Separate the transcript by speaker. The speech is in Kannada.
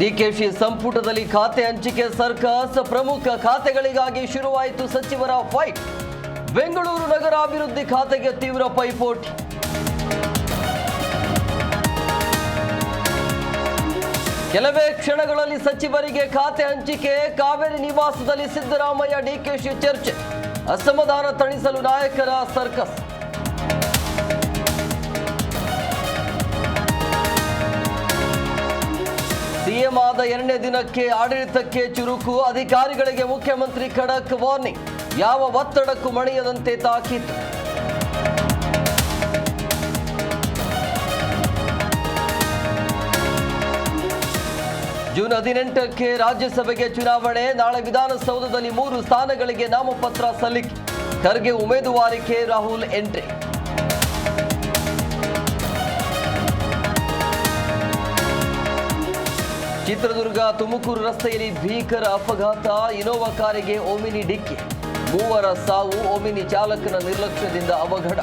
Speaker 1: ಡಿಕೆಶಿ ಸಂಪುಟದಲ್ಲಿ ಖಾತೆ ಹಂಚಿಕೆ ಸರ್ಕಸ್. ಪ್ರಮುಖ ಖಾತೆಗಳಿಗಾಗಿ ಶುರುವಾಯಿತು ಸಚಿವರ ಫೈಟ್. ಬೆಂಗಳೂರು ನಗರ ಅಭಿವೃದ್ಧಿ ಖಾತೆಗೆ ತೀವ್ರ ಪೈಪೋಟಿ. ಕೆಲವೇ ಕ್ಷಣಗಳಲ್ಲಿ ಸಚಿವರಿಗೆ ಖಾತೆ ಹಂಚಿಕೆ. ಕಾವೇರಿ ನಿವಾಸದಲ್ಲಿ ಸಿದ್ದರಾಮಯ್ಯ ಡಿಕೆಶಿ ಚರ್ಚೆ. ಅಸಮಾಧಾನ ತಣಿಸಲು ನಾಯಕರ ಸರ್ಕಸ್. ಸಿಎಂ ಆದ 2ನೇ ದಿನಕ್ಕೆ ಆಡಳಿತಕ್ಕೆ ಚುರುಕು. ಅಧಿಕಾರಿಗಳಿಗೆ ಮುಖ್ಯಮಂತ್ರಿ ಖಡಕ್ ವಾರ್ನಿಂಗ್. ಯಾವ ಒತ್ತಡಕ್ಕೂ ಮಣಿಯದಂತೆ ತಾಕೀತು. ಜೂನ್ 18ಕ್ಕೆ ರಾಜ್ಯಸಭೆಗೆ ಚುನಾವಣೆ. ನಾಳೆ ವಿಧಾನಸೌಧದಲ್ಲಿ 3 ಸ್ಥಾನಗಳಿಗೆ ನಾಮಪತ್ರ ಸಲ್ಲಿಕೆ. ಖರ್ಗೆ ಉಮೇದುವಾರಿಕೆ, ರಾಹುಲ್ ಎಂಟ್ರಿ. ಚಿತ್ರದುರ್ಗ ತುಮಕೂರು ರಸ್ತೆಯಲ್ಲಿ ಭೀಕರ ಅಪಘಾತ. ಇನೋವಾ ಕಾರಿಗೆ ಓಮಿನಿ ಡಿಕ್ಕಿ. 3 ಸಾವು. ಓಮಿನಿ ಚಾಲಕನ ನಿರ್ಲಕ್ಷ್ಯದಿಂದ ಅವಘಡ.